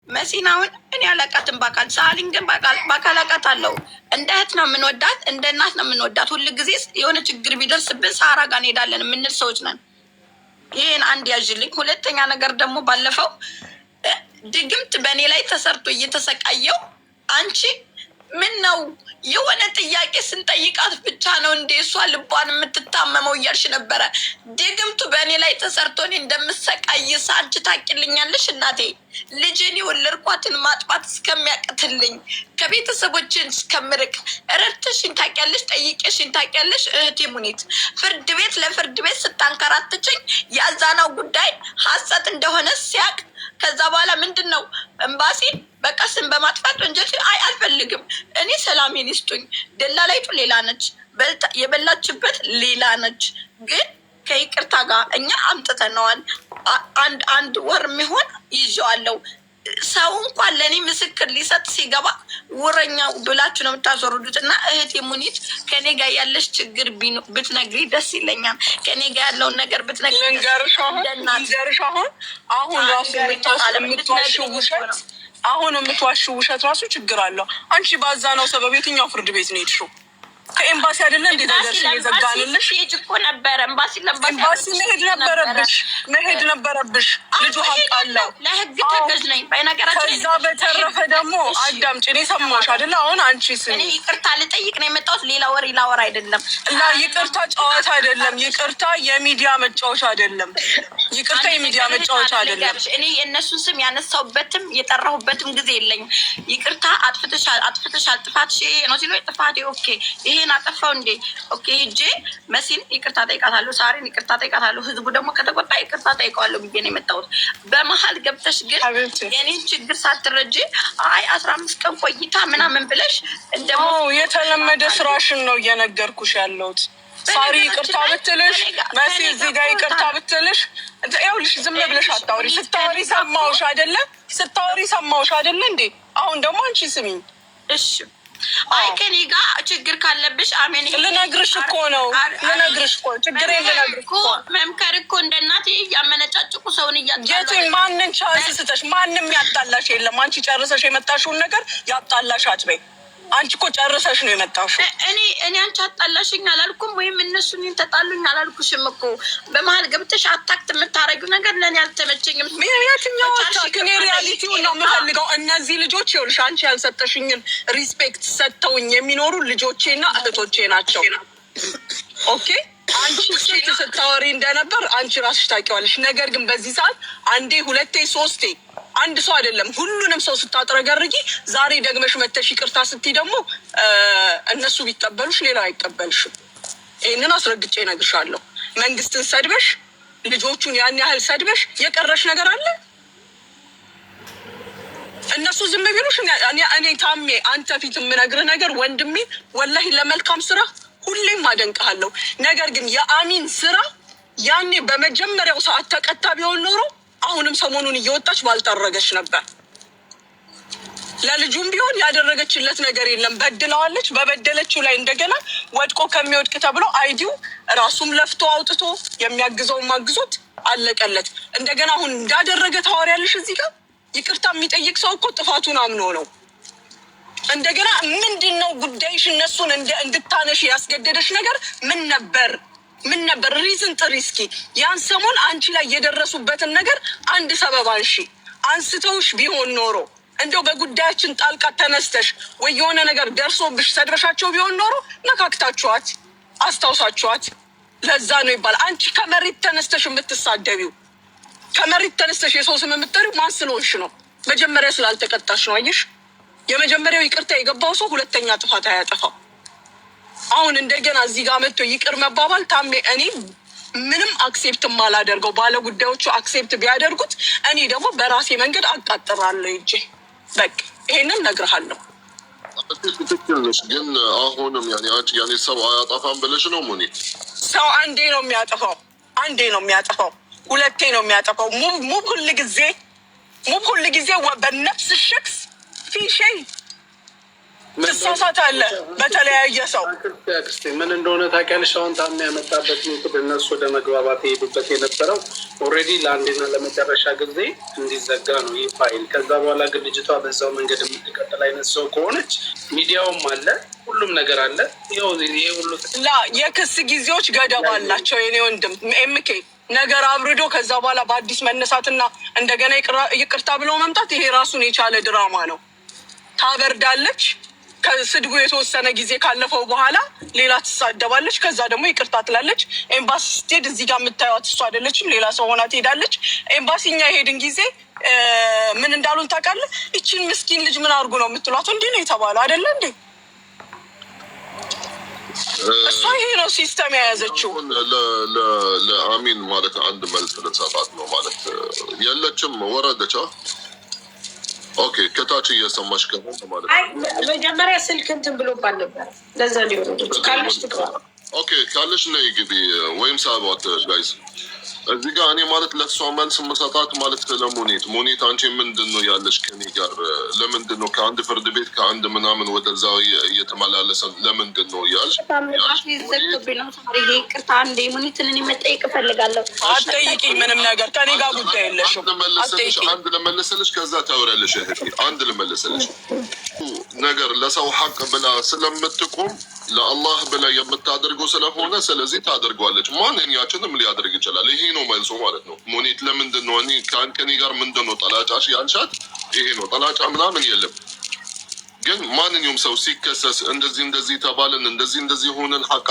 መሲናውን እኔ አላውቃትም በአካል ሳሊን ግን በአካል አውቃታለሁ። እንደ እህት ነው የምንወዳት፣ እንደ እናት ነው የምንወዳት። ሁል ጊዜ የሆነ ችግር ቢደርስብን ሳራ ጋር እንሄዳለን የምንል ሰዎች ነን። ይህን አንድ ያዥልኝ። ሁለተኛ ነገር ደግሞ ባለፈው ድግምት በእኔ ላይ ተሰርቶ እየተሰቃየው አንቺ ምን ነው የሆነ ጥያቄ ስንጠይቃት ብቻ ነው እንደ እሷ ልቧን የምትታመመው እያልሽ ነበረ። ድግምቱ በእኔ ላይ ተሰርቶ እኔ እንደምሰቃይ ሳንቺ ታውቂልኛለሽ እናቴ። ልጅን የወለድኳትን ማጥፋት እስከሚያቅትልኝ ከቤተሰቦችን እስከምርቅ ረድተሽኝ ታውቂያለሽ፣ ጠይቄሽኝ ታውቂያለሽ። እህቴ ሙኒት ፍርድ ቤት ለፍርድ ቤት ስታንከራትችኝ ያዛናው ጉዳይ ሀሰት እንደሆነ ሲያቅ ከዛ በኋላ ምንድን ነው ኤምባሲ በቃ ስም በማጥፋት ወንጀል አልፈልግም። እኔ ሰላሜን ይስጡኝ። ደላላይቱ ሌላ ነች፣ የበላችበት ሌላ ነች። ግን ከይቅርታ ጋር እኛ አምጥተነዋል። አንድ ወር የሚሆን ይዤዋለሁ። ሰው እንኳን ለእኔ ምስክር ሊሰጥ ሲገባ ውረኛ ብላችሁ ነው የምታስወርዱት። እና እህቴ ሙኒት ከኔ ጋር ያለሽ ችግር ብትነግሪ ደስ ይለኛል። ከኔ ጋር ያለውን ነገር ብትነግሪ አሁን ራሱ የምትዋሽው ውሸት ራሱ ችግር አለው። አንቺ ባዛ ነው ሰበብ የትኛው ፍርድ ቤት ነው የሄድሽው? ከኤምባሲ አይደለ እንዴ ነገርሽ እየዘጋንልሽ? እኮ ነበረ ኤምባሲ መሄድ ነበረብሽ። ልጁ ሀቃለው ለህግ ተገዥ ነኝ። በነገራችን ከዛ በተረፈ ደግሞ አዳምጪ። እኔ ሰማሽ አይደለ? አሁን አንቺ እኔ ይቅርታ ልጠይቅ ነው የመጣሁት። ሌላ ወር አይደለም። እና ይቅርታ ጨዋታ አይደለም። ይቅርታ የሚዲያ መጫወቻ አይደለም። ይቅርታ የሚዲያ መጫወቻ አይደለም። እኔ የእነሱን ስም ያነሳሁበትም የጠራሁበትም ጊዜ የለኝም። ይቅርታ አጥፍተሻል፣ ጥፋትሽ ነው ሲሉ ጥፋቴ ኦኬ ይሄን አጠፋው እንዴ ኦኬ ሂጄ መሲን ይቅርታ ጠይቃታለሁ፣ ሳሪን ይቅርታ ጠይቃታለሁ። ህዝቡ ደግሞ ከተቆጣ ይቅርታ ጠይቀዋለሁ ብዬ ነው የመጣሁት። በመሀል ገብተሽ ግን የኔን ችግር ሳትረጂ 15 ቀን ቆይታ ምናምን ብለሽ እንደሞ የተለመደ ስራሽን ነው እየነገርኩሽ ያለሁት። ሳሪ ይቅርታ ብትልሽ፣ መሲ እዚህ ጋር ይቅርታ ብትልሽ፣ ይኸውልሽ ዝም ብለሽ አታውሪ። ስታወሪ ሰማሁሽ አይደለ እንዴ? አሁን ደግሞ አንቺ ስሚኝ እሺ። አይ ከኔ ጋር ችግር ካለብሽ አሜን ልነግርሽ እኮ ነው። ችግር ልነግርሽ እኮ መምከር እኮ እንደ እናት ያመነጫጭቁ ሰውን እያጣላሽ ማንን ቻንስ ስተሽ ማንም ያጣላሽ የለም። አንቺ ጨርሰሽ የመጣሽውን ነገር ያጣላሽ አትበይ። አንቺ እኮ ጨርሰሽ ነው የመጣሽው። እኔ አንቺ አጣላሽኝ አላልኩም፣ ወይም እነሱ እኔን ተጣሉኝ አላልኩሽም እኮ። በመሀል ገብተሽ አታክት የምታረጊው ነገር ለእኔ አልተመቸኝም። የትኛው አታክ? እኔ ሪያሊቲውን ነው የምፈልገው። እነዚህ ልጆች ይኸውልሽ አንቺ ያልሰጠሽኝን ሪስፔክት ሰጥተውኝ የሚኖሩ ልጆቼና እህቶቼ ናቸው። ኦኬ አንቺ ስልክ ስታወሪ እንደነበር አንቺ ራስሽ ታውቂዋለሽ። ነገር ግን በዚህ ሰዓት አንዴ ሁለቴ ሶስቴ አንድ ሰው አይደለም ሁሉንም ሰው ስታጥረገርጊ ዛሬ ደግመሽ መተሽ ይቅርታ ስትይ ደግሞ እነሱ ቢቀበሉሽ ሌላው አይቀበልሽም። ይህንን አስረግጬ እነግርሻለሁ። መንግስትን ሰድበሽ ልጆቹን ያን ያህል ሰድበሽ የቀረሽ ነገር አለ? እነሱ ዝም ቢሉሽ እኔ ታሜ አንተ ፊት የምነግርህ ነገር ወንድሜ ወላሂ ለመልካም ስራ ሁሌም አደንቅሃለሁ። ነገር ግን የአሚን ስራ ያኔ በመጀመሪያው ሰዓት ተቀጣ ቢሆን ኖሮ አሁንም ሰሞኑን እየወጣች ባልጠረገች ነበር። ለልጁም ቢሆን ያደረገችለት ነገር የለም። በድለዋለች። በበደለችው ላይ እንደገና ወድቆ ከሚወድቅ ተብሎ አይዲው ራሱም ለፍቶ አውጥቶ የሚያግዘውን ማግዞት አለቀለት። እንደገና አሁን እንዳደረገ ታወሪያለሽ። እዚህ ጋር ይቅርታ የሚጠይቅ ሰው እኮ ጥፋቱን አምኖ ነው። እንደገና ምንድን ነው ጉዳይሽ? እነሱን እንድታነሽ ያስገደደሽ ነገር ምን ነበር? ሪዝን ጥሪ እስኪ። ያን ሰሞን አንቺ ላይ የደረሱበትን ነገር አንድ ሰበብ አንሺ። አንስተውሽ ቢሆን ኖሮ እንደው በጉዳያችን ጣልቃ ተነስተሽ ወይ የሆነ ነገር ደርሶብሽ ሰድበሻቸው ቢሆን ኖሮ ነካክታችኋት አስታውሳችኋት። ለዛ ነው ይባላል አንቺ ከመሬት ተነስተሽ የምትሳደቢው። ከመሬት ተነስተሽ የሰው ስም የምትጠሪው ማን ስለሆንሽ ነው? መጀመሪያ ስላልተቀጣሽ ነው። አየሽ፣ የመጀመሪያው ይቅርታ የገባው ሰው ሁለተኛ ጥፋት አያጠፋው። አሁን እንደገና እዚህ ጋር መጥቶ ይቅር መባባል ታሜ እኔ ምንም አክሴፕት ማላደርገው፣ ባለ ጉዳዮቹ አክሴፕት ቢያደርጉት እኔ ደግሞ በራሴ መንገድ አቃጥራለሁ እንጂ በቃ ይሄንን ነግርሃለሁ። ትክክል ነሽ። ግን አሁንም ያኔ ሰው አያጠፋም ብለሽ ነው ሙኒት? ሰው አንዴ ነው የሚያጠፋው፣ ሁለቴ ነው የሚያጠፋው። ሙብ ሁል ጊዜ በነፍስ ሸክስ ፊ ሸይ ትሳሳታለህ በተለያየ ሰው። ምን እንደሆነ ታውቂያለሽ? አሁን ታም ያመጣበት ምክር እነሱ ወደ መግባባት የሄዱበት የነበረው ኦልሬዲ ለአንዴና ለመጨረሻ ጊዜ እንዲዘጋ ነው ይህ ፋይል። ከዛ በኋላ ግን ልጅቷ በዛው መንገድ የምትቀጥል አይነት ሰው ከሆነች ሚዲያውም አለ፣ ሁሉም ነገር አለ። ይሄ ሁሉ የክስ ጊዜዎች ገደብ አላቸው የኔ ወንድም ኤምኬ። ነገር አብርዶ ከዛ በኋላ በአዲስ መነሳትና እንደገና ይቅርታ ብሎ መምጣት ይሄ ራሱን የቻለ ድራማ ነው። ታበርዳለች። ከስድቡ የተወሰነ ጊዜ ካለፈው በኋላ ሌላ ትሳደባለች። ከዛ ደግሞ ይቅርታ ትላለች። ኤምባሲ ስትሄድ እዚህ ጋር የምታዩት እሱ አይደለችም፣ ሌላ ሰው ሆና ትሄዳለች። ኤምባሲ እኛ የሄድን ጊዜ ምን እንዳሉን ታውቃለህ? ይችን ምስኪን ልጅ ምን አድርጉ ነው የምትሏት? እንዲህ ነው የተባለው አይደለ እንዴ? እሷ ይሄ ነው ሲስተም የያዘችው። ለአሚን ማለት አንድ መልስ ልንሰጣት ነው ማለት የለችም፣ ወረደች። ኦኬ ከታች እየሰማሽ ከሆነ ማለት ነው። መጀመሪያ ስልክ እንትን ብሎባል ነበር፣ ለዛ ሊሆን ካለሽ ትግባ። ኦኬ ካለሽ ነይ ግቢ ወይም ሳባት ጋይስ። እዚህ ጋር እኔ ማለት ለእሷ መልስ መሰጣት ማለት ለሙኒት አንቺ ምንድን ነው ያለሽ ከኔ ጋር? ለምንድን ነው ከአንድ ፍርድ ቤት ከአንድ ምናምን ወደዛ እየተመላለሰ ለምንድን ነው ያልሽ? ቅርታ አንዴ ሙኒትን እኔ መጠየቅ እፈልጋለሁ። አትጠይቂኝ፣ ምንም ነገር ከኔ ጋር ጉዳይ የለሽም። አንድ ልመልስልሽ፣ ከዛ ታወሪያለሽ። አንድ ልመልስልሽ ነገር ለሰው ሀቅ ብላ ስለምትቆም ለአላህ ብላ የምታደርገው ስለሆነ ስለዚህ ታደርጓለች። ማንኛችንም ሊያደርግ ይችላል። ይሄ ነው መልሶ ማለት ነው። ሙኒት ለምንድን ነው እኔ ከኔ ጋር ምንድን ነው ጠላጫሽ ያልሻት? ይሄ ነው ጠላጫ ምናምን የለም። ግን ማንኛውም ሰው ሲከሰስ እንደዚህ ተባልን እንደዚህ ሆነን ሀቅ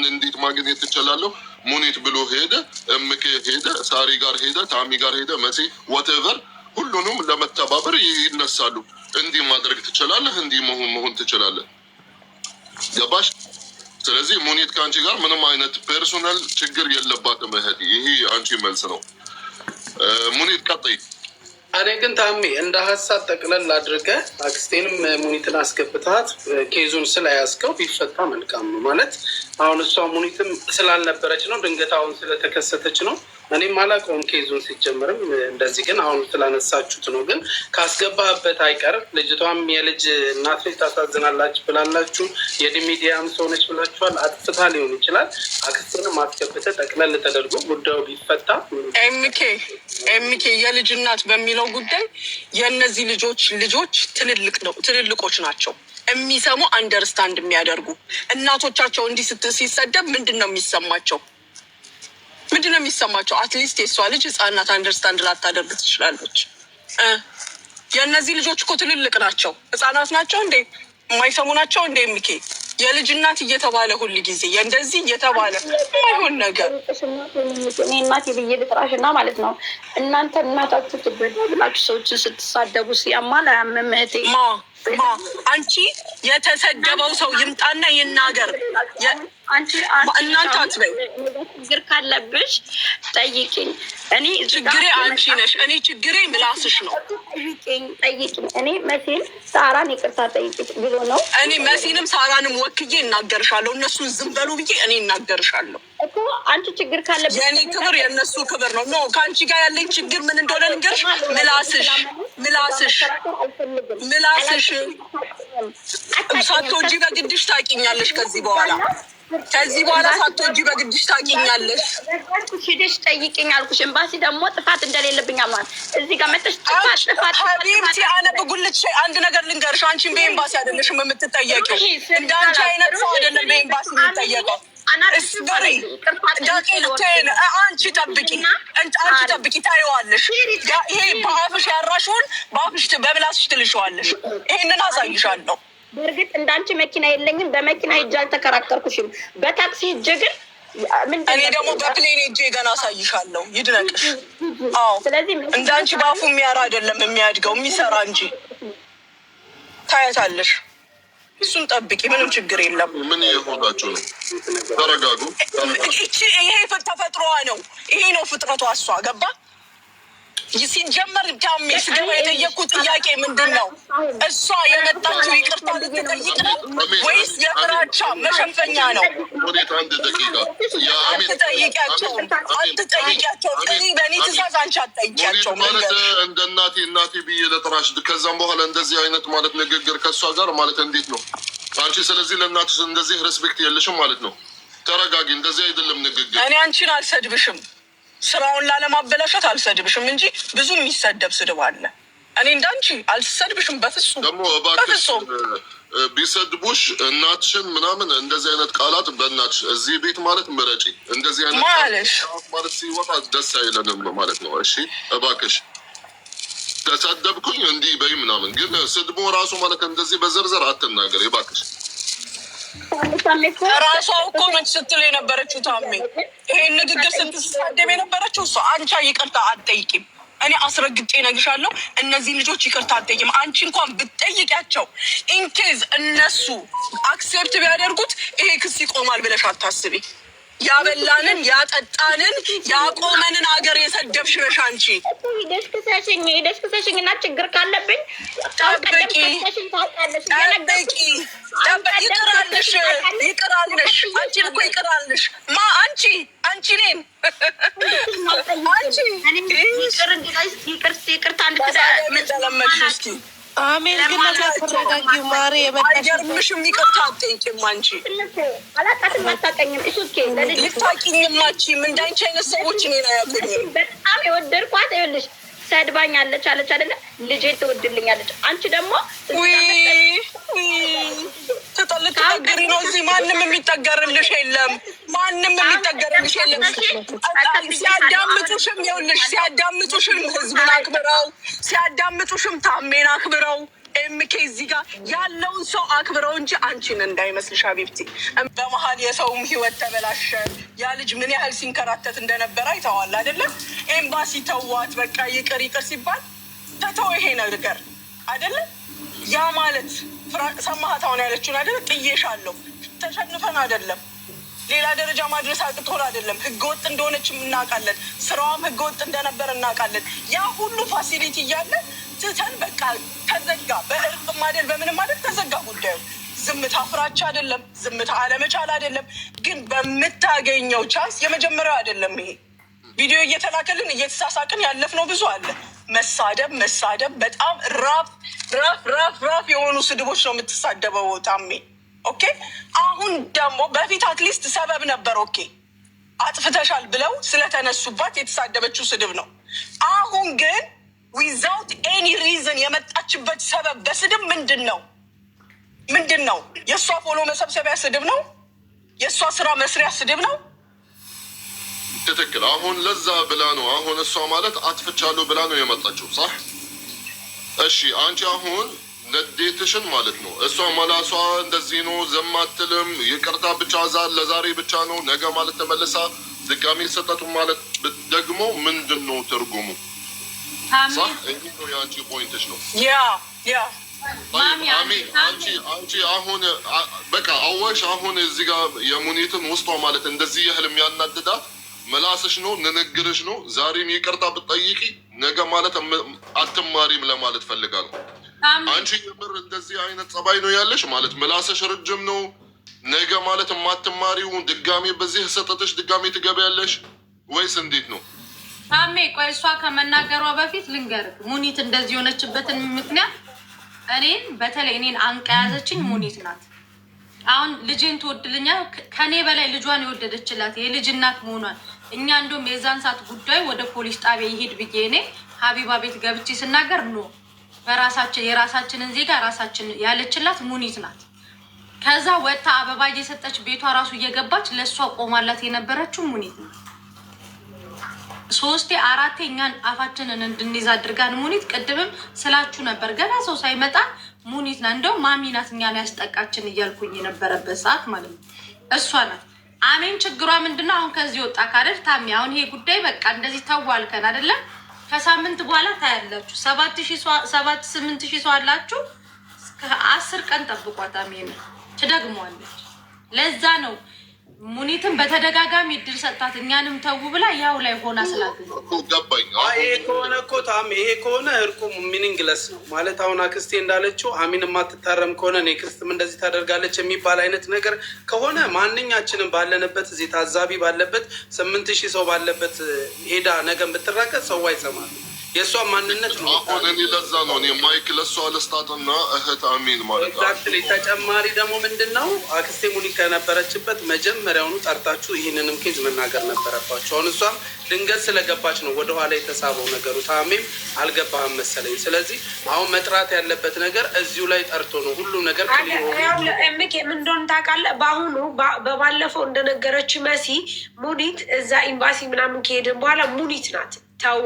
እንዴት ማግኘት ትችላለሁ? ሙኒት ብሎ ሄደ፣ እምኬ ሄደ፣ ሳሪ ጋር ሄደ፣ ታሚ ጋር ሄደ፣ መሲ ወቴቨር ሁሉንም ለመተባበር ይነሳሉ። እንዲህ ማድረግ ትችላለህ፣ እንዲህ መሆን ትችላለህ። ገባሽ? ስለዚህ ሙኒት ከአንቺ ጋር ምንም አይነት ፐርሶናል ችግር የለባትም እህቴ። ይሄ አንቺ መልስ ነው። ሙኒት ቀጥይ። እኔ ግን ታሜ እንደ ሀሳብ ጠቅለል አድርገህ አክስቴንም ሙኒትን አስገብታት ኬዙን ስለያዝከው ቢፈታ መልካም ነው። ማለት አሁን እሷ ሙኒትም ስላልነበረች ነው፣ ድንገት አሁን ስለተከሰተች ነው። እኔም አላውቀውም ኬዙን ሲጀምርም እንደዚህ። ግን አሁን ስላነሳችሁት ነው። ግን ካስገባህበት አይቀር ልጅቷም የልጅ እናት ልጅ ታሳዝናላችሁ ብላላችሁ፣ የሚዲያም ሰው ነች ብላችኋል። አጥፍታ ሊሆን ይችላል። አክስቴንም አስገብተህ ጠቅለል ተደርጎ ጉዳዩ ቢፈታ ኤምኬ የልጅ እናት በሚለው ጉዳይ የእነዚህ ልጆች ትልልቆች ናቸው። የሚሰሙ አንደርስታንድ የሚያደርጉ እናቶቻቸው እንዲህ ሲሰደብ ምንድን ነው የሚሰማቸው? አትሊስት የሷ ልጅ ህፃናት አንደርስታንድ ላታደርግ ትችላለች። የእነዚህ ልጆች እኮ ትልልቅ ናቸው። ህፃናት ናቸው እንዴ? የማይሰሙ ናቸው እንዴ? ኤምኬ የልጅ እናት እየተባለ ሁል ጊዜ እንደዚህ እየተባለ አይሆን ነገር። እኔ እናቴ ብዬ ልጥራሽና ማለት ነው እናንተ እናታችሁ ትበዳ ብላችሁ ሰዎችን ስትሳደቡ ሲያማል አያምም እህቴ። አንቺ የተሰደበው ሰው ይምጣና ይናገር። እናንተ አትበይ። ችግር ካለብሽ ጠይቂኝ። እኔ ችግሬ አንቺ ነሽ፣ እኔ ችግሬ ምላስሽ ነው። ጠይቂኝ። እኔ መሲን ሳራን ይቅርታ ጠይቂኝ ብሎ ነው። እኔ መሲንም ሳራንም ወክዬ እናገርሻለሁ። እነሱን ዝም በሉ ብዬ እኔ እናገርሻለሁ እኮ። አንቺ ችግር ካለብሽ የእኔ ክብር የእነሱ ክብር ነው። ኖ ከአንቺ ጋር ያለኝ ችግር ምን እንደሆነ ልንገርሽ። ምላስሽ ሳትወጂ በግድሽ ታውቂኛለሽ። ከዚህ በኋላ ሳትወጂ በግድሽ ታውቂኛለሽ። ሄደሽ ጠይቂኝ አልኩሽ። ኤምባሲ ደግሞ ጥፋት እንደሌለብኝ አምኗል። እዚህ ጋር መጥተሽ ጥፋት ሀቢብቲ አነብጉልች አንድ ነገር ልንገርሽ። አንቺን በኤምባሲ አይደለሽም የምትጠየቂው። እንደ አንቺ አይነት ሰው አይደለም በኤምባሲ የሚጠየቀው። አንቺ ጠብቂ ታየዋለሽ። ይሄ በአፍሽ ያራሽውን በምላስሽ ትልሸዋለሽ። ይሄንን አሳይሻለሁ። በእርግጥ እንዳንቺ መኪና የለኝም። በመኪና ሂጅ አልተከራከርኩሽም። በታክሲ ሂጅ ግን እኔ ደግሞ በፕሌን ሂጅ ገና አሳይሻለሁ። ይድነቅሽ። አዎ እንዳንቺ በአፉ የሚያራ አይደለም የሚያድገው የሚሰራ እንጂ። ታያታለሽ። እሱን ጠብቂ፣ ምንም ችግር የለም። ምን የሆናችሁ ነው? ተረጋጉ። ይሄ ተፈጥሮዋ ነው። ይሄ ነው ፍጥረቷ። እሷ ገባ ሲጀመር ታሜ ስገባ የጠየቁት ጥያቄ ምንድን ነው? እሷ የመጣችው ይቅርታ ልትጠይቅ ነው ወይስ የፍራቻ መሸፈኛ ነው? አትጠይቂያቸው። በእኔ ትእዛዝ አንቺ አትጠይቂያቸው። ማለት እንደ እናቴ ብዬ ለጥራሽ ከዛም በኋላ እንደዚህ አይነት ማለት ንግግር ከእሷ ጋር ማለት እንዴት ነው አንቺ? ስለዚህ ለእናትሽ እንደዚህ ሬስፔክት የለሽም ማለት ነው። ተረጋጊ። እንደዚህ አይደለም ንግግር። እኔ አንቺን አልሰድብሽም፣ ስራውን ላለማበላሸት አልሰድብሽም እንጂ ብዙ የሚሰደብ ስድብ አለ። እኔ እንዳንቺ አልሰድብሽም በፍጹም። ደግሞ እባክሽ ቢሰድቡሽ እናትሽን ምናምን እንደዚህ አይነት ቃላት በእናትሽ እዚህ ቤት ማለት ምረጪ። እንደዚህ አይነት ማለት ሲወጣ ደስ አይለንም ማለት ነው። እሺ እባክሽ ተሰደብኩኝ እንዲህ በይ ምናምን፣ ግን ስድቦ ራሱ ማለት እንደዚህ በዘርዘር አትናገር እባክሽ። ራሷ እኮ ነች ስትል የነበረችው ታሜ፣ ይሄን ንግግር ስትሳደብ የነበረችው እሷ። አንቺ ይቅርታ አትጠይቂም። እኔ አስረግጬ እነግርሻለሁ፣ እነዚህ ልጆች ይቅርታ አትጠይቂም። አንቺ እንኳን ብትጠይቂያቸው ኢንኬዝ እነሱ አክሴፕት ቢያደርጉት ይሄ ክስ ይቆማል ብለሽ አታስቢ። ያበላንን ያጠጣንን ያቆመንን ሀገር የሰደብሽ ነሽ አንቺ። ሄደሽ ክሰሽኝ እና ችግር ካለብኝ ጠብቂ። ይቅራልሽ አንቺን እኮ ይቅራልሽ። አንቺ እኔን ይቅርታ ተለመድሽ። እስኪ አሜን። ግን ተረጋጊው ማሬ። አይገርምሽም? ይቅርታ አትጠይቂም አንቺ። አላውቃትም፣ አታውቀኝም። ልታውቂኝም አትችይም። እንዳንቺ አይነት ሰዎች እኔን አያውቁኝም። በጣም የወደድኳት ይኸውልሽ ሰድባኛለች አለች አይደለ? ልጄ ትወድልኛለች። አንቺ ደግሞ ልትጠገሪ ነው። እዚህ ማንም የሚጠገርልሽ የለም። ሲያዳምጡሽም ይኸውልሽ፣ ሲያዳምጡሽም ህዝብን አክብረው፣ ሲያዳምጡሽም ታሜን አክብረው፣ ኤምኬ እዚህ ጋር ያለውን ሰው አክብረው እንጂ አንቺን እንዳይመስልሽ ሀቢብቲ። በመሀል የሰውም ህይወት ተበላሸ። ያ ልጅ ምን ያህል ሲንከራተት እንደነበረ አይተዋል አይደለም? ኤምባሲ ተዋት፣ በቃ ይቅር ሲባል ተተው ይሄ ነገር አይደለም። ያ ማለት ሰማሃት አሁን ያለችውን አይደለም? ጥዬሻለሁ። ተሸንፈን አይደለም፣ ሌላ ደረጃ ማድረስ አቅቶን አይደለም። ህገወጥ እንደሆነች እናውቃለን። ስራዋም ህገወጥ እንደነበር እናውቃለን። ያ ሁሉ ፋሲሊቲ እያለ ትተን በቃ ተዘጋ። በእርቅም አይደል በምንም አይደል ተዘጋ ጉዳዩ። ዝምታ ፍራቻ አይደለም፣ ዝምታ አለመቻል አይደለም። ግን በምታገኘው ቻንስ የመጀመሪያው አይደለም ይሄ ቪዲዮ እየተላከልን እየተሳሳቅን ያለፍነው ብዙ አለ። መሳደብ በጣም ራፍ የሆኑ ስድቦች ነው የምትሳደበው ታሜ። ኦኬ አሁን ደግሞ በፊት አትሊስት ሰበብ ነበር። ኦኬ አጥፍተሻል ብለው ስለተነሱባት የተሳደበችው ስድብ ነው። አሁን ግን ዊዛውት ኤኒ ሪዝን የመጣችበት ሰበብ በስድብ ምንድን ነው? የእሷ ፎሎ መሰብሰቢያ ስድብ ነው? የእሷ ስራ መስሪያ ስድብ ነው? ትክክል። አሁን ለዛ ብላ ነው አሁን እሷ ማለት አጥፍቻለሁ ብላ ነው የመጣችው። ሳህ እሺ፣ አንቺ አሁን ንዴትሽን ማለት ነው እሷ መላሷ እንደዚህ ነው፣ ዝም አትልም። ይቅርታ ብቻ ለዛሬ ብቻ ነው፣ ነገ ማለት ተመልሳ ድጋሚ ሰጠቱ ማለት ደግሞ ምንድን ነው ትርጉሙ? ሳህ እንዲህ ነው የአንቺ ፖይንትሽ ነው። ያ አንቺ አሁን በቃ አዋሽ አሁን እዚህ ጋር የሙኒትን ውስጧ ማለት እንደዚህ ያህል የሚያናድዳት መላስሽ ነው፣ ንግግርሽ ነው። ዛሬም ይቅርታ ብትጠይቂ ነገ ማለት አትማሪም ለማለት ፈልጋለሁ። አንቺ የምር እንደዚህ አይነት ጸባይ ነው ያለሽ ማለት መላስሽ ረጅም ነው። ነገ ማለት የማትማሪው ድጋሜ በዚህ ሰጠተሽ ድጋሜ ትገቢያለሽ ወይስ እንዴት ነው? ታሜ ቆይ እሷ ከመናገሯ በፊት ልንገርህ፣ ሙኒት እንደዚህ የሆነችበትን ምክንያት በተለይ እኔን አንቃ ያዘችኝ ሙኒት ናት። አሁን ልጄን ትወድልኛል ከኔ በላይ ልጇን የወደደችላት የልጅ እናት መሆኗን እኛ እንደውም የዛን ሰዓት ጉዳይ ወደ ፖሊስ ጣቢያ ይሄድ ብዬ እኔ ሀቢባ ቤት ገብቼ ስናገር የራሳችንን ዜጋ ራሳችን ያለችላት ሙኒት ናት። ከዛ ወጥታ አበባ እየሰጠች ቤቷ ራሱ እየገባች ለእሷ ቆማላት የነበረችው ሙኒት ናት። 3 4 እኛን አፋችንን እንድንይዝ አድርጋን ሙኒት ቅድምም ስላችሁ ነበር ገና ሰው ሳይመጣ ሙኒት ናት እንደው ማሚ ናት እኛን ያስጠቃችን እያልኩኝ የነበረበት ሰዓት ማለት ነው እሷ ናት። አሜን። ችግሯ ምንድነው? አሁን ከዚህ ወጣ ካደል ታሚ አሁን ይሄ ጉዳይ በቃ እንደዚህ ተዋልከን አይደለም? ከሳምንት በኋላ ታያላችሁ 7,000 ሰው አላችሁ። 10 ቀን ጠብቋት አሜን ትደግመዋለች። ለዛ ነው ሙኒትም በተደጋጋሚ እድል ሰጣት እኛንም ተው ብላ ያው ላይ ሆና ስላገኘ ገባኝ። ይሄ ከሆነ እኮ ታም ይሄ ከሆነ እርቁ ሚኒንግለስ ነው ማለት አሁን አክስቴ እንዳለችው አሚን የማትታረም ከሆነ ኔክስትም እንደዚህ ታደርጋለች የሚባል አይነት ነገር ከሆነ ማንኛችንም ባለንበት እዚህ ታዛቢ ባለበት 8,000 ሰው ባለበት ሄዳ ነገ ብትራቀቅ ሰው አይሰማል። የእሷን ማንነት ነው። አሁን እኔ ለዛ ነው እኔ ማይክ ለእሷ ልስጣትና እህት አሚን ማለት ኤግዛክትሊ። ተጨማሪ ደግሞ ምንድን ነው አክስቴ ሙኒት ከነበረችበት መጀመሪያውኑ ጠርታችሁ ይህንንም ኬዝ መናገር ነበረባችሁ። አሁን እሷም ድንገት ስለገባች ነው ወደኋላ የተሳበው ነገሩ። ታሜም አልገባህም መሰለኝ። ስለዚህ አሁን መጥራት ያለበት ነገር እዚሁ ላይ ጠርቶ ነው ሁሉም ነገር ምቄ ምን እንደሆነ ታውቃለህ? በአሁኑ በባለፈው እንደነገረች መሲ ሙኒት እዛ ኤምባሲ ምናምን ከሄድን በኋላ ሙኒት ናት ተው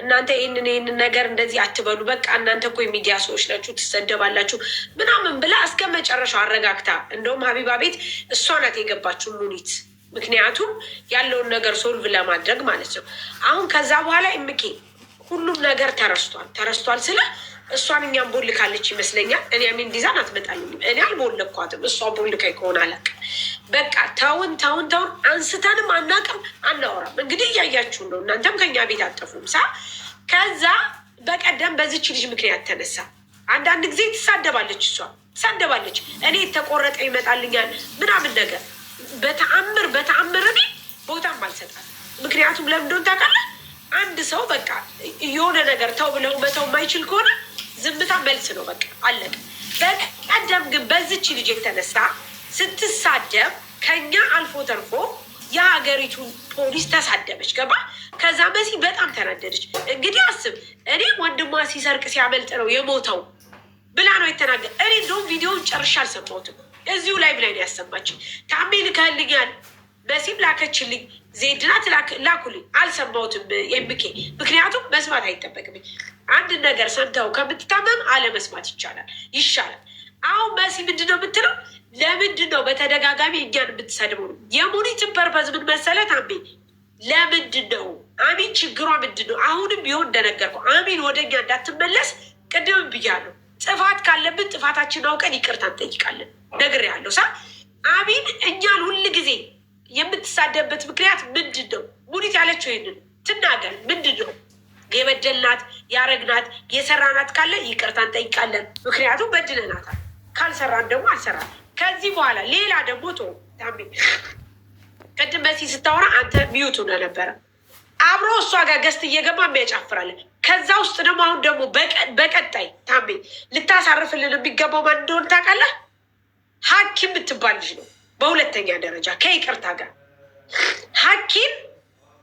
እናንተ ይህንን ነገር እንደዚህ አትበሉ፣ በቃ እናንተ እኮ የሚዲያ ሰዎች ናችሁ፣ ትሰደባላችሁ ምናምን ብላ እስከ መጨረሻው አረጋግታ፣ እንደውም ሀቢባ ቤት እሷ ናት የገባችው ሙኒት፣ ምክንያቱም ያለውን ነገር ሶልቭ ለማድረግ ማለት ነው። አሁን ከዛ በኋላ እምኬ ሁሉም ነገር ተረስቷል ስለ እሷን እኛም ቦልካለች ይመስለኛል። እኔ አሚን ዲዛን አትመጣልኝም። እኔ አልቦልኳትም። እሷ ቦልካይ ከሆነ አላውቅም። በቃ ተውን አንስተንም አናውቅም፣ አናወራም። እንግዲህ እያያችሁ ነው። እናንተም ከኛ ቤት አጠፉም ሳ ከዛ በቀደም በዚች ልጅ ምክንያት ተነሳ። አንዳንድ ጊዜ ትሳደባለች፣ እሷ ትሳደባለች። እኔ የተቆረጠ ይመጣልኛል ምናምን ነገር በተአምር እኔ ቦታም አልሰጣት። ምክንያቱም ለምን እንደሆነ ታውቃለህ? አንድ ሰው በቃ የሆነ ነገር ተው ብለው መተው የማይችል ከሆነ ዝምታ መልስ ነው። በቃ አለቀ። በቀደም ግን በዚች ልጅ የተነሳ ስትሳደብ ከኛ አልፎ ተርፎ የሀገሪቱን ፖሊስ ተሳደበች። ገባ? ከዛ መሲ በጣም ተናደደች። እንግዲህ አስብ፣ እኔ ወንድሟ ሲሰርቅ ሲያመልጥ ነው የሞተው ብላ ነው የተናገር። እኔ እንደውም ቪዲዮውን ጨርሻ አልሰማሁትም። እዚሁ ላይ ብላይ ነው ያሰማችኝ። ታሜ ልከህልኛል፣ መሲም ላከችልኝ፣ ዜድናት ላኩልኝ። አልሰማሁትም ኤምኬ፣ ምክንያቱም መስማት አይጠበቅብኝ። አንድ ነገር ሰምተው ከምትታመም አለመስማት ይሻላል። አሁን መሲ ምንድን ነው የምትለው? ለምንድን ነው በተደጋጋሚ እኛን የምትሰድቡ? የሙኒትን ፐርፐዝ ምን መሰለህ ታሜ? ለምንድን ነው አሚን ችግሯ ምንድን ነው? አሁንም ቢሆን እንደነገርኩህ አሚን ወደኛ እንዳትመለስ ቅድም ብያለሁ። ጥፋት ካለብን ጥፋታችን አውቀን ይቅርታ እንጠይቃለን። ነግሬሃለሁ። አሚን እኛን ሁል ጊዜ የምትሳደብበት ምክንያት ምንድን ነው? ሙኒት ያለችው ይህንን ትናገር። ምንድን ነው የበደልናት ያረግናት የሰራናት ካለ ይቅርታ እንጠይቃለን። ምክንያቱም በድለናታል። ካልሰራን ደግሞ አልሰራን። ከዚህ በኋላ ሌላ ደግሞ ታሜ ቅድም መሲ ስታወራ አንተ ሚዩት ሆነ ነበረ። አብሮ እሷ ጋር ገስት እየገባ የሚያጫፍራለን። ከዛ ውስጥ ደግሞ አሁን ደግሞ በቀጣይ ታሜ ልታሳርፍልን የሚገባው ማን እንደሆነ ታውቃለህ? ሀኪም የምትባል ልጅ ነው። በሁለተኛ ደረጃ ከይቅርታ ጋር ሀኪም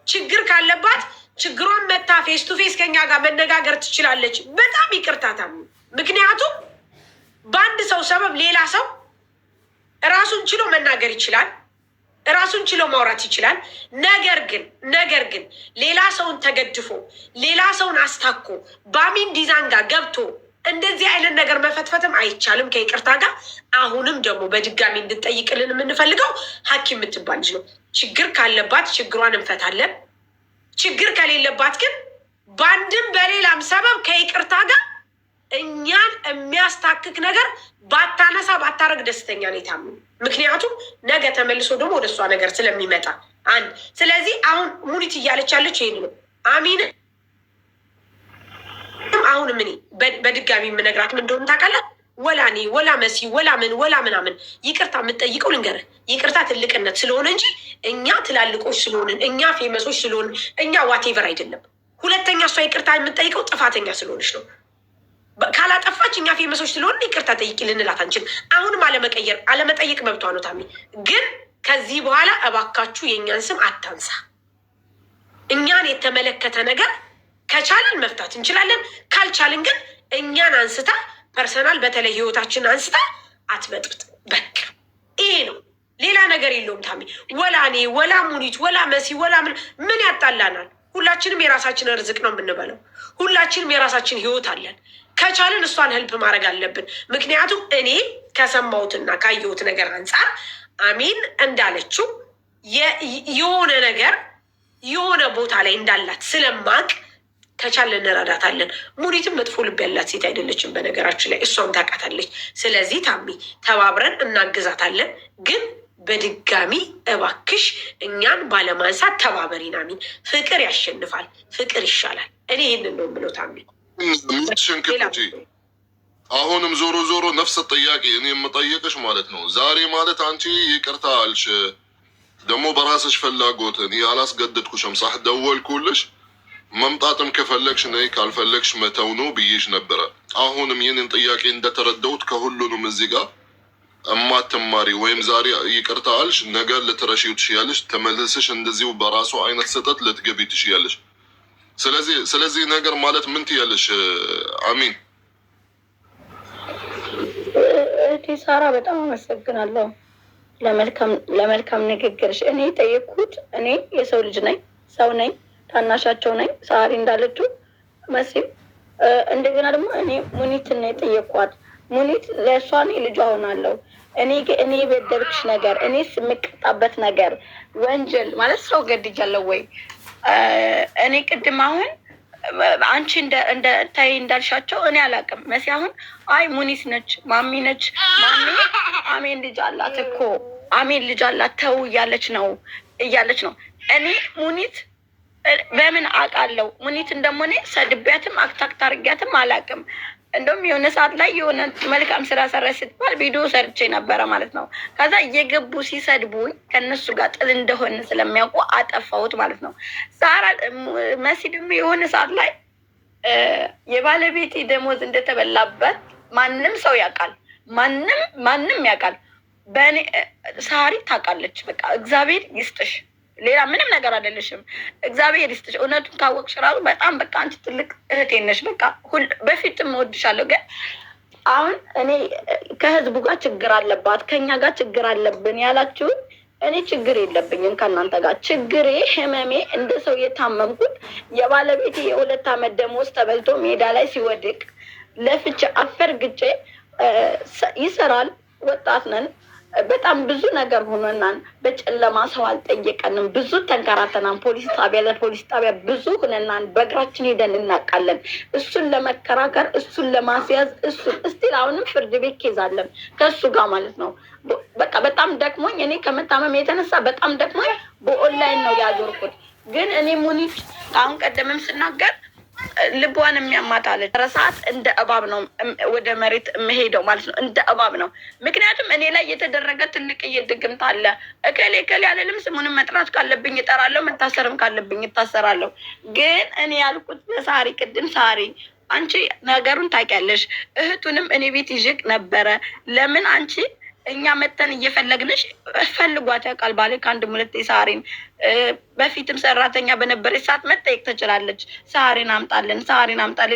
ችግር ካለባት ችግሯን መታ ፌስ ቱ ፌስ ከኛ ጋር መነጋገር ትችላለች። በጣም ይቅርታ ታሜ። ምክንያቱም በአንድ ሰው ሰበብ ሌላ ሰው ራሱን ችሎ መናገር ይችላል፣ ራሱን ችሎ ማውራት ይችላል። ነገር ግን ሌላ ሰውን ተገድፎ ሌላ ሰውን አስታኮ በአሚን ዲዛን ጋር ገብቶ እንደዚህ አይነት ነገር መፈትፈትም አይቻልም ከይቅርታ ጋር። አሁንም ደግሞ በድጋሚ እንድንጠይቅልን የምንፈልገው ሀኪም የምትባል ልጅ ነው። ችግር ካለባት ችግሯን እንፈታለን። ችግር ከሌለባት ግን በአንድም በሌላም ሰበብ ከይቅርታ ጋር እኛን የሚያስታክክ ነገር ባታነሳ ባታረግ ደስተኛ ነው የታምኑ። ምክንያቱም ነገ ተመልሶ ደግሞ ወደ እሷ ነገር ስለሚመጣ አንድ። ስለዚህ አሁን ሙኒት እያለች ያለች ይሄን ነው። አሚን አሁንም እኔ በድጋሚ የምነግራት ምን እንደሆነ ታውቃለህ? ወላ እኔ ወላ መሲ ወላ ምናምን ይቅርታ የምጠይቀው ልንገርህ፣ ይቅርታ ትልቅነት ስለሆነ እንጂ እኛ ትላልቆች ስለሆንን እኛ ፌመሶች ስለሆንን እኛ ዋቴቨር አይደለም። ሁለተኛ እሷ ይቅርታ የምጠይቀው ጥፋተኛ ስለሆነች ነው። ካላጠፋች እኛ ፌመሶች ስለሆንን ይቅርታ ጠይቂ ልንላት አንችልም። አሁንም አለመጠየቅ መብቷ ነው ታሜ። ግን ከዚህ በኋላ እባካችሁ የእኛን ስም አታንሳ። እኛን የተመለከተ ነገር ከቻልን መፍታት እንችላለን። ካልቻልን ግን እኛን አንስታ ፐርሰናል በተለይ ህይወታችንን አንስታ አትበጥብጥ። በቃ ይሄ ነው፣ ሌላ ነገር የለውም ታሜ። ወላ እኔ ወላ ሙኒት ወላ መሲ ወላ ምን ያጣላናል? ሁላችንም የራሳችን ርዝቅ ነው የምንበለው። ሁላችንም የራሳችን ህይወት አለን። ከቻልን እሷን ህልፕ ማድረግ አለብን። ምክንያቱም እኔ ከሰማሁትና ካየሁት ነገር አንጻር አሚን እንዳለችው የሆነ ነገር የሆነ ቦታ ላይ እንዳላት ስለማቅ ከቻልን እንረዳታለን። ሙኒትም መጥፎ ልብ ያላት ሴት አይደለችም በነገራችን ላይ፣ እሷም ታውቃታለች። ስለዚህ ታሚ ተባብረን እናግዛታለን። ግን በድጋሚ እባክሽ እኛን ባለማንሳት ተባበሪን። አሚን። ፍቅር ያሸንፋል፣ ፍቅር ይሻላል። እኔ ይህንን ነው የምለው። ታሚ ሽንክት አሁንም ዞሮ ዞሮ ነፍሰ ጥያቄ እኔ የምጠየቅሽ ማለት ነው። ዛሬ ማለት አንቺ ይቅርታ አልሽ ደግሞ በራስሽ ፍላጎት እኔ አላስገደድኩሽም። ሳህ ደወልኩልሽ መምጣትም ከፈለግሽ ነይ ካልፈለግሽ መተው ነው ብዬሽ ነበረ። አሁንም ይህንን ጥያቄ እንደተረዳሁት ከሁሉንም እዚህ ጋር እማትማሪ ወይም ዛሬ ይቅርታ አልሽ ነገር ልትረሺው ትችያለሽ፣ ተመልሰሽ እንደዚሁ በራሱ አይነት ስህተት ልትገቢ ትችያለሽ። ስለዚህ ነገር ማለት ምን ትያለሽ? አሚን እህቴ ሳራ በጣም አመሰግናለሁ ለመልካም ንግግርሽ። እኔ የጠየቅኩት እኔ የሰው ልጅ ነኝ፣ ሰው ነኝ፣ ታናሻቸው ነኝ። ሳሪ እንዳለችው መሲም እንደገና ደግሞ እኔ ሙኒትን ነው የጠየቅኳት። ሙኒት ለእሷ እኔ ልጇ ሆናለሁ። እኔ የበደልኩሽ ነገር እኔስ የምቀጣበት ነገር ወንጀል ማለት ሰው ገድጃለሁ ወይ? እኔ ቅድም አሁን አንቺ እንደ ታይ እንዳልሻቸው እኔ አላውቅም። መሲ አሁን አይ ሙኒት ነች ማሚ ነች ማሚ አሜን ልጅ አላት እኮ አሜን ልጅ አላት ተው እያለች ነው። እኔ ሙኒት በምን አውቃለሁ? ሙኒት እንደሞ እኔ ሰድቢያትም አክታክት አድርጊያትም አላውቅም። እንደውም የሆነ ሰዓት ላይ የሆነ መልካም ስራ ሰራች ስትባል ቪዲዮ ሰርቼ ነበረ ማለት ነው። ከዛ እየገቡ ሲሰድቡኝ ከእነሱ ጋር ጥል እንደሆነ ስለሚያውቁ አጠፋሁት ማለት ነው። ሳራ መሲ ደግሞ የሆነ ሰዓት ላይ የባለቤቴ ደሞዝ እንደተበላበት ማንም ሰው ያውቃል፣ ማንም ያውቃል። በእኔ ሳሪ ታውቃለች። በቃ እግዚአብሔር ይስጥሽ፣ ሌላ ምንም ነገር አይደለሽም። እግዚአብሔር ይስጥሽ። እውነቱን ካወቅሽ ራሱ በጣም በቃ አንቺ ትልቅ እህቴ ነሽ። በቃ በፊትም እወድሻለሁ። ግን አሁን እኔ ከህዝቡ ጋር ችግር አለባት ከኛ ጋር ችግር አለብን ያላችሁን እኔ ችግር የለብኝም ከእናንተ ጋር። ችግሬ ህመሜ እንደ ሰው የታመምኩት የባለቤቴ የ2 ዓመት ደሞዝ ተበልቶ ሜዳ ላይ ሲወድቅ ለፍቼ አፈር ግጬ ይሰራል። ወጣት ነን። በጣም ብዙ ነገር ሆኖናል። በጨለማ ሰው አልጠየቀንም። ብዙ ተንከራተናን። ፖሊስ ጣቢያ ለፖሊስ ጣቢያ ብዙ ሆነናን። በእግራችን ሄደን እናውቃለን። እሱን ለመከራከር እሱን ለማስያዝ እሱን እስቲል አሁንም ፍርድ ቤት ኬዛለን ከእሱ ጋር ማለት ነው። በቃ በጣም ደክሞኝ እኔ ከመታመም የተነሳ በጣም ደክሞኝ በኦንላይን ነው ያዞርኩት። ግን እኔ ሙኒት አሁን ቀደምም ስናገር ልቧን የሚያማታለች ረሳት እንደ እባብ ነው ወደ መሬት የምሄደው ማለት ነው። እንደ እባብ ነው። ምክንያቱም እኔ ላይ የተደረገ ትልቅ ድግምት አለ። እከሌ አልልም። ስሙንም መጥራት ካለብኝ እጠራለሁ፣ መታሰርም ካለብኝ እታሰራለሁ። ግን እኔ ያልኩት ለሳሪ ቅድም ሳሪ አንቺ ነገሩን ታውቂያለሽ። እህቱንም እኔ ቤት ይዤቅ ነበረ። ለምን አንቺ እኛ መተን እየፈለግንሽ ፈልጓት ያውቃል ባሌ ከአንድ ሁለቴ ሳሪን በፊትም ሰራተኛ በነበረች ሰዓት መጠየቅ ትችላለች። ሳሪን አምጣልን።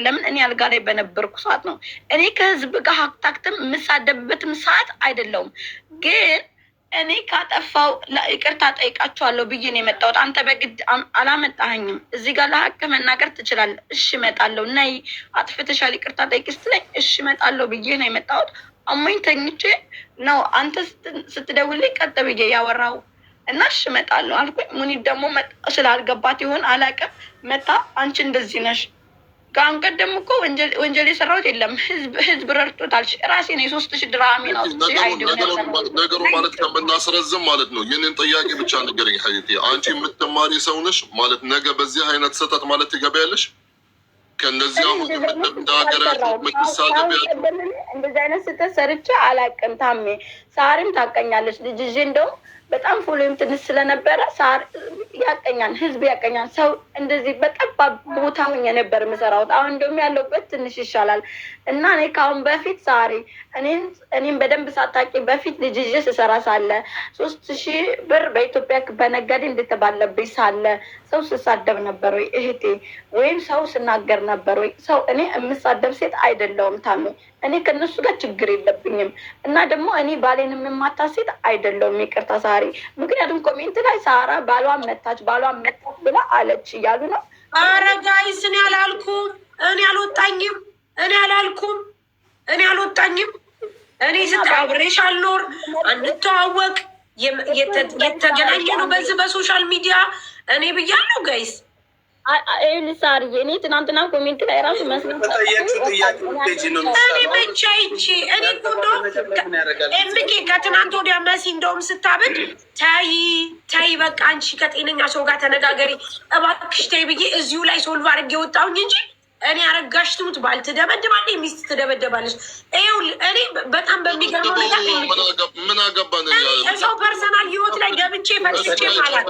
ለምን እኔ አልጋ ላይ በነበርኩ ሰዓት ነው። እኔ ከህዝብ ጋር ሀክታክትም የምሳደብበትም ሰዓት አይደለውም። ግን እኔ ካጠፋው ይቅርታ ጠይቃችኋለሁ ብዬ ነው የመጣሁት። አንተ በግድ አላመጣኸኝም። እዚህ ጋር ለሀቅ መናገር ትችላለህ። እሺ እመጣለሁ። ነይ አጥፍተሻል ይቅርታ ጠይቂ ስትለኝ እሺ እመጣለሁ ብዬ ነው የመጣሁት። አሞኝ ተኝቼ ነው አንተ ስትደውልኝ ቀጥ ብዬ ያወራው እና እሺ እመጣለሁ አልኩኝ። ሙኒት ደግሞ ስላልገባት ይሆን አላውቅም። መታ አንቺ እንደዚህ ነሽ። ከአሁን ቀደም እኮ ወንጀል የሰራሁት የለም። ህዝብ ረድቶታል። ራሴ ነው 3000 ድርሃም ነው ነገሩ ማለት ከምናስረዝም ማለት ነው። ይህንን ጥያቄ ብቻ ንገረኝ ሀይቴ። አንቺ የምትማሪ ሰው ነሽ ማለት ነገ በዚህ አይነት ስህተት ማለት ትገቢያለሽ? ከእነዚህ አሁን እንደሀገራችሁ ምትሳደብ እንደዚህ አይነት ስህተት ሰርቼ አላውቅም። ታሜ ሳሪም ታቀኛለች። ልጅ እንደውም በጣም ፎሎይም ትንሽ ስለነበረ ሳር ያቀኛል፣ ህዝብ ያቀኛል። ሰው እንደዚህ በጠባብ ቦታ ሆኜ ነበር የምሰራውት። አሁን እንደውም ያለውበት ትንሽ ይሻላል። እና እኔ ከአሁን በፊት ሳሪ እኔም በደንብ ሳታቂ በፊት ልጅ ይዤ ስሰራ ሳለ 3000 ብር በኢትዮጵያ በነጋዴ እንድትባለብኝ ሳለ ሰው ስሳደብ ነበር ወይ እህቴ? ወይም ሰው ስናገር ነበር ወይ? ሰው እኔ የምሳደብ ሴት አይደለውም ታሜ። እኔ ከነሱ ጋር ችግር የለብኝም። እና ደግሞ እኔ ባሌን የምማታ ሴት አይደለውም። ይቅርታ ሳሪ። ምክንያቱም ኮሜንት ላይ ሳራ ባሏን መታች ብላ አለች እያሉ ነው። ኧረ ጋይስ እኔ አላልኩም። እኔ አልወጣኝም። እኔ ስትራብሬሽ አልኖር አንተዋወቅ የተገናኘ ነው በዚህ በሶሻል ሚዲያ እኔ ብያለሁ ጋይስ። ሳሪ እኔ ትናንትና ኮሜንት ላይ ራሱ መስሎኝ ከትናንት ወዲያ መሲ እንደውም ስታብድ ተይ በቃ አንቺ ከጤነኛ ሰው ጋር ተነጋገሪ እባክሽ ተይ ብዬ እዚሁ ላይ ሶልቭ አድርጌ ወጣሁኝ እንጂ እኔ አረጋሽ ትሙት ባል ትደበደባለች፣ ሚስት ትደበደባለች። ይኸው እኔ በጣም በሚገርመው ነገር ምን አገባን ሰው ፐርሰናል ህይወት ላይ ገብቼ ፈትቼ ማለት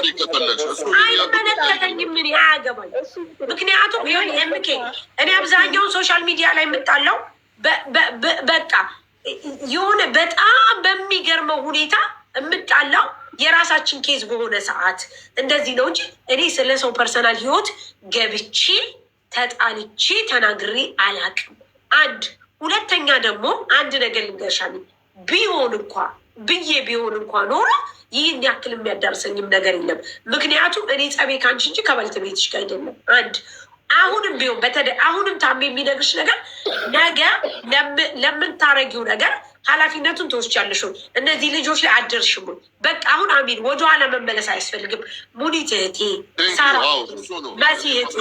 አይመለከተኝም። ምን አያገባኝ። ምክንያቱም ይሁን ኤምኬ እኔ አብዛኛውን ሶሻል ሚዲያ ላይ የምጣለው በቃ የሆነ በጣም በሚገርመው ሁኔታ የምጣላው የራሳችን ኬዝ በሆነ ሰዓት እንደዚህ ነው እንጂ እኔ ስለ ሰው ፐርሰናል ህይወት ገብቼ ተጣልቼ ተናግሬ አላቅም። ሁለተኛ ደግሞ አንድ ነገር ልንገርሻል ቢሆን እንኳ ኖሮ ይህን ያክል የሚያዳርሰኝም ነገር የለም። ምክንያቱም እኔ ጸቤ ካንቺ እንጂ ከባለቤትሽ ጋር አይደለም። አሁንም ቢሆን አሁንም ታሜ የሚነግርሽ ነገር ነገ ለምታረጊው ነገር ኃላፊነቱን ትወስጃለሽ። እነዚህ ልጆች ላይ አደርሽም። በቃ አሁን አሚን ወደኋላ መመለስ አያስፈልግም። ሙኒት እህቴ፣ ሳራ መሲ እህቴ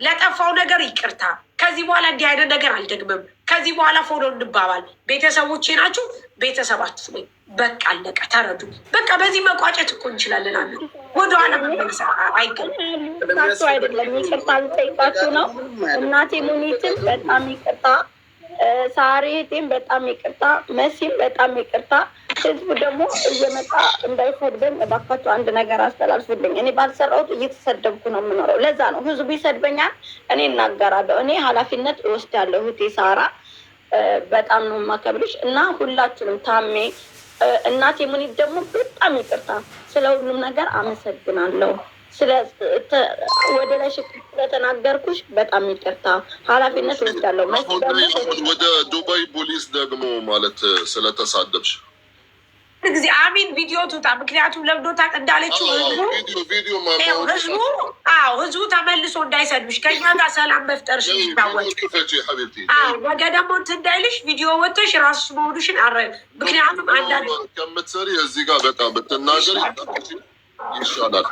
ለጠፋው ነገር ይቅርታ። ከዚህ በኋላ እንዲህ አይነት ነገር አልደግምም። ከዚህ በኋላ ፎሎ እንባባል። ቤተሰቦቼ ናችሁ፣ ቤተሰባችሁ ነኝ። በቃ አለቀ። ተረዱ። በቃ በዚህ መቋጨት እኮ እንችላለን። አለ ወደኋላ መመለስ አይገባም። አይደለም ይቅርታ ልጠይቃችሁ ነው። እናቴ ሙኒትን በጣም ይቅርታ፣ ሳሪ እህቴም በጣም ይቅርታ፣ መሲም በጣም ይቅርታ። ህዝቡ ደግሞ እየመጣ እንዳይሰድበኝ እባካችሁ አንድ ነገር አስተላልፉልኝ። እኔ ባልሰራሁት እየተሰደብኩ ነው የምኖረው። ለዛ ነው ህዝቡ ይሰድበኛል፣ እኔ እናገራለሁ። እኔ ኃላፊነት እወስዳለሁ። እህቴ ሳራ በጣም ነው የማከብርሽ እና ሁላችንም ታሜ እናቴ ሙኒት ደግሞ በጣም ይቅርታ፣ ስለ ሁሉም ነገር አመሰግናለሁ። ወደ ላይ ሽቅር ስለተናገርኩሽ በጣም ይቅርታ፣ ኃላፊነት እወስዳለሁ። ወደ ዱባይ ፖሊስ ደግሞ ማለት ስለተሳደብሽ ጊዜ አሚን ቪዲዮ ትውጣ። ምክንያቱም ለምዶታ እንዳለችው ህዝቡ ተመልሶ እንዳይሰድብሽ ከኛ ጋር ሰላም መፍጠርሽ ይታወቅ። ነገ ደግሞ እንትን እንዳይልሽ ቪዲዮ ወጥተሽ ራስሽ መሆኑሽን አረ ምክንያቱም አንዳንድ ከምትሰሪ እዚህ ጋር በጣም ብትናገር ይሻላል።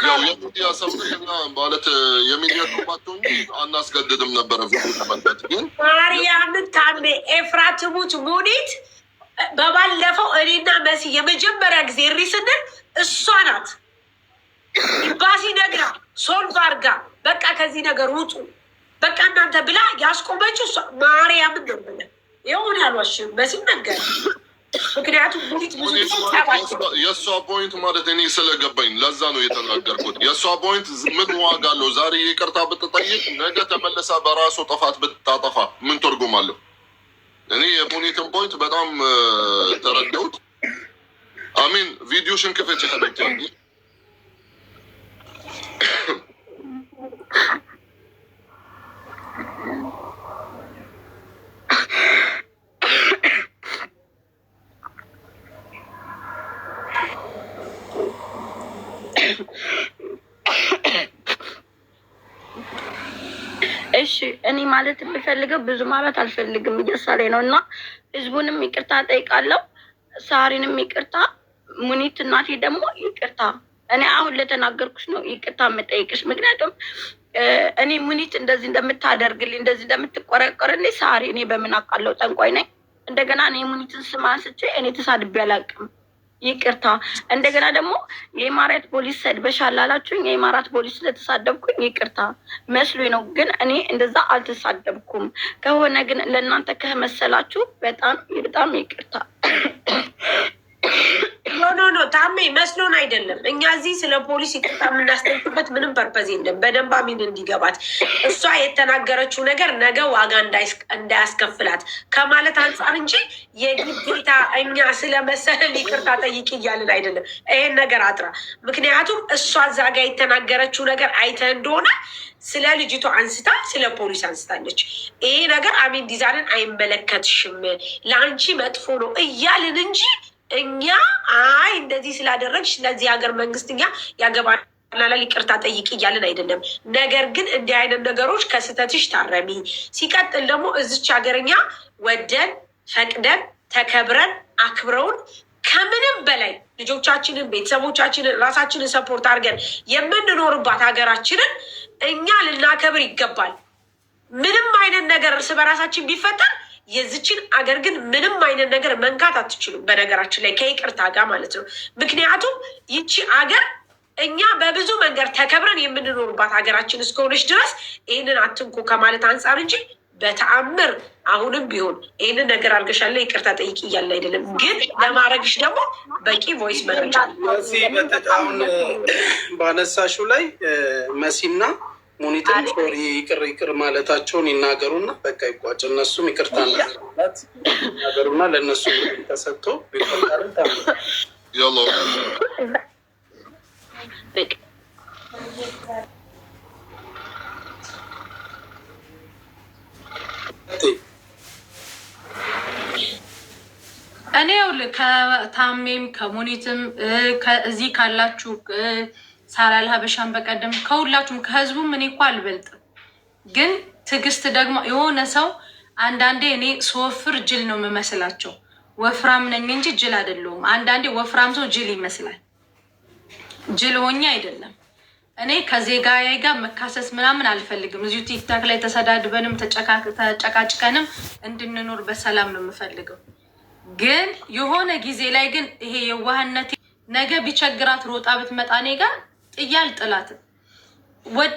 ያው የሚዲያ ሰውና ማለት የሚዲያ ቶማቶን አናስገድድም ነበረ ተመልከት። ግን ማርያምን ታሜ ኤፍራት ሙት ሙኒት በባለፈው እኔና መሲ የመጀመሪያ ጊዜ እሪ ስንል እሷ ናት ኢምባሲ ነግራ ሶልቭ አርጋ በቃ ከዚህ ነገር ውጡ በቃ እናንተ ብላ ያስቆመችው እሷ ማርያምን ነው ብለ ይሁን ያልዋሽ መሲ ነገር ምክንያቱም ሙኒት ብዙ የእሷ ፖይንት ማለት እኔ ስለገባኝ ለዛ ነው የተናገርኩት። የእሷ ፖይንት ምን ዋጋ አለው? ዛሬ ይቅርታ ብትጠይቅ ነገ ተመለሳ በራሱ ጥፋት ብታጠፋ ምን ትርጉም አለው? እኔ የሙኒትን ፖይንት በጣም ተረዳሁት። አሚን ቪዲዮሽን ክፈች ከበቂ እሺ እኔ ማለት የምፈልገው ብዙ ማለት አልፈልግም፣ እየሳለኝ ነው እና ህዝቡንም ይቅርታ ጠይቃለሁ፣ ሳሪንም ይቅርታ፣ ሙኒት እናቴ ደግሞ ይቅርታ። እኔ አሁን ለተናገርኩሽ ነው ይቅርታ የምጠይቅሽ። ምክንያቱም እኔ ሙኒት እንደዚህ እንደምታደርግልኝ እንደዚህ እንደምትቆረቆርልኝ ሳሪ እኔ በምን አውቃለሁ? ጠንቋይ ነኝ? እንደገና እኔ ሙኒትን ስም አንስቼ እኔ ተሳድቤ አላውቅም። ይቅርታ። እንደገና ደግሞ የኢማራት ፖሊስ ሰድበሻል አላችሁኝ። የኢማራት ፖሊስ ስለተሳደብኩኝ ይቅርታ መስሎኝ ነው፣ ግን እኔ እንደዛ አልተሳደብኩም። ከሆነ ግን ለእናንተ ከመሰላችሁ በጣም በጣም ይቅርታ። ኖ ታሜ መስሎን አይደለም። እኛ እዚህ ስለ ፖሊስ ይቅርታ የምናስጠይቅበት ምንም ፐርፐዝ የለም። በደንብ አሚን እንዲገባት እሷ የተናገረችው ነገር ነገ ዋጋ እንዳያስከፍላት ከማለት አንጻር እንጂ የግዴታ እኛ ስለመሰለን ይቅርታ ጠይቂ እያልን አይደለም። ይሄን ነገር አጥራ። ምክንያቱም እሷ እዛ ጋር የተናገረችው ነገር አይተህ እንደሆነ ስለ ልጅቷ አንስታ ስለ ፖሊስ አንስታለች። ይሄ ነገር አሚን ዲዛይንን አይመለከትሽም፣ ለአንቺ መጥፎ ነው እያልን እንጂ እኛ አይ እንደዚህ ስላደረግሽ ስለዚህ ሀገር መንግስት እኛ ያገባናል ይቅርታ ጠይቅ እያልን አይደለም። ነገር ግን እንዲህ አይነት ነገሮች ከስህተትሽ ታረሚ። ሲቀጥል ደግሞ እዚች ሀገርኛ ወደን ፈቅደን ተከብረን አክብረውን ከምንም በላይ ልጆቻችንን፣ ቤተሰቦቻችንን፣ ራሳችንን ሰፖርት አድርገን የምንኖርባት ሀገራችንን እኛ ልናከብር ይገባል። ምንም አይነት ነገር እርስ በራሳችን ቢፈጠር የዚችን አገር ግን ምንም አይነት ነገር መንካት አትችሉም። በነገራችን ላይ ከይቅርታ ጋር ማለት ነው። ምክንያቱም ይቺ አገር እኛ በብዙ መንገድ ተከብረን የምንኖርባት ሀገራችን እስከሆነች ድረስ ይህንን አትንኩ ከማለት አንጻር እንጂ በተአምር አሁንም ቢሆን ይህንን ነገር አድርገሻለ ይቅርታ ጠይቂ እያለ አይደለም። ግን ለማድረግሽ ደግሞ በቂ ቮይስ መረጃ አሁን ባነሳሹ ላይ መሲና ሙኒትን ሶሪ ይቅር ማለታቸውን ይናገሩና በቃ ይቋጭ። እነሱም ይቅርታ ነገሩና ለእነሱ ተሰጥቶ እኔ ይኸውልህ ከታሜም ከሙኒትም እዚህ ካላችሁ ሳላል ሀበሻን በቀደም ከሁላችሁም ከህዝቡም እኔ እኮ አልበልጥም። ግን ትዕግስት ደግሞ የሆነ ሰው አንዳንዴ እኔ ስወፍር ጅል ነው የምመስላቸው። ወፍራም ነኝ እንጂ ጅል አይደለሁም። አንዳንዴ ወፍራም ሰው ጅል ይመስላል። ጅል ሆኜ አይደለም። እኔ ከዜጋዬ ጋር መካሰስ ምናምን አልፈልግም። እዚሁ ቲክታክ ላይ ተሰዳድበንም ተጨቃጭቀንም እንድንኖር በሰላም ነው የምፈልገው። ግን የሆነ ጊዜ ላይ ግን ይሄ የዋህነት ነገ ቢቸግራት ሮጣ ብትመጣ እኔ ጋር ጥያ አልጥላትም።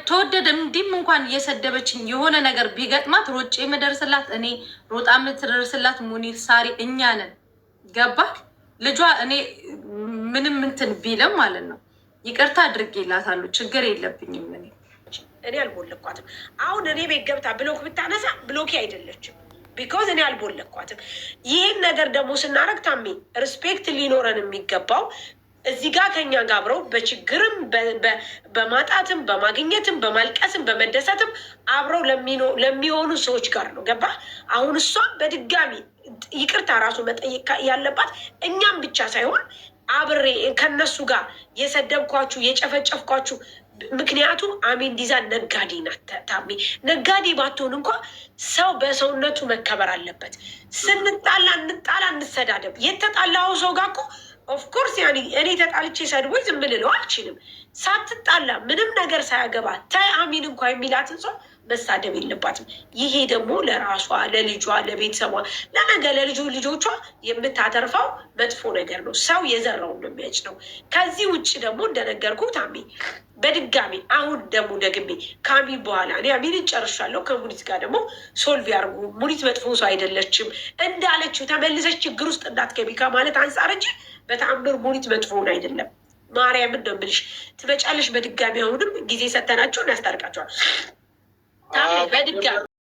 ተወደደ እንዲም እንኳን እየሰደበችኝ የሆነ ነገር ቢገጥማት ሮጬ የምደርስላት እኔ ሮጣ የምትደርስላት ሙኒት ሳሪ እኛ ነን። ገባክ? ልጇ እኔ ምንም እንትን ቢለም ማለት ነው ይቅርታ አድርጌላታለሁ። ችግር የለብኝም። እኔ አልቦለኳትም። አሁን እኔ ቤት ገብታ ብሎክ ብታነሳ ብሎኬ አይደለችም። ቢኮዝ እኔ አልቦለኳትም። ይህን ነገር ደግሞ ስናደርግ ታሜ ሪስፔክት ሊኖረን የሚገባው እዚህ ጋር ከኛ ጋር አብረው በችግርም በማጣትም በማግኘትም በማልቀስም በመደሰትም አብረው ለሚሆኑ ሰዎች ጋር ነው። ገባ? አሁን እሷ በድጋሚ ይቅርታ ራሱ መጠየቅ ያለባት እኛም ብቻ ሳይሆን አብሬ ከነሱ ጋር የሰደብኳችሁ የጨፈጨፍኳችሁ። ምክንያቱም አሜን ዲዛ ነጋዴ ናት። ታሜ ነጋዴ ባትሆን እንኳ ሰው በሰውነቱ መከበር አለበት። ስንጣላ እንጣላ እንሰዳደብ። የተጣላው ሰው ጋር እኮ ኦፍኮርስ ያኔ እኔ ተጣልቼ ሰድቦኝ ዝም ልለው አልችልም። ሳትጣላ ምንም ነገር ሳያገባ ታይ አሚን እንኳ የሚላትን ሰው መሳደብ የለባትም። ይሄ ደግሞ ለራሷ ለልጇ ለቤተሰቧ ለነገ ልጆቿ የምታተርፈው መጥፎ ነገር ነው። ሰው የዘራውን ነው የሚያጭደው። ከዚህ ውጭ ደግሞ እንደነገርኩ ታሜ በድጋሚ አሁን ደግሞ ደግሜ ከአሚን በኋላ እኔ አሚንን ጨርሻለሁ። ከሙኒት ጋር ደግሞ ሶልቭ ያርጉ። ሙኒት መጥፎ ሰው አይደለችም እንዳለችው ተመልሰች ችግር ውስጥ እንዳትገቢ ከማለት አንጻር እንጂ በተአምር ሙኒት መጥፎውን አይደለም። ማርያምን ነው የምልሽ። ትመጫለሽ በድጋሚ አሁንም ጊዜ ሰተናቸው እናስታርቃቸዋል። በድጋሚ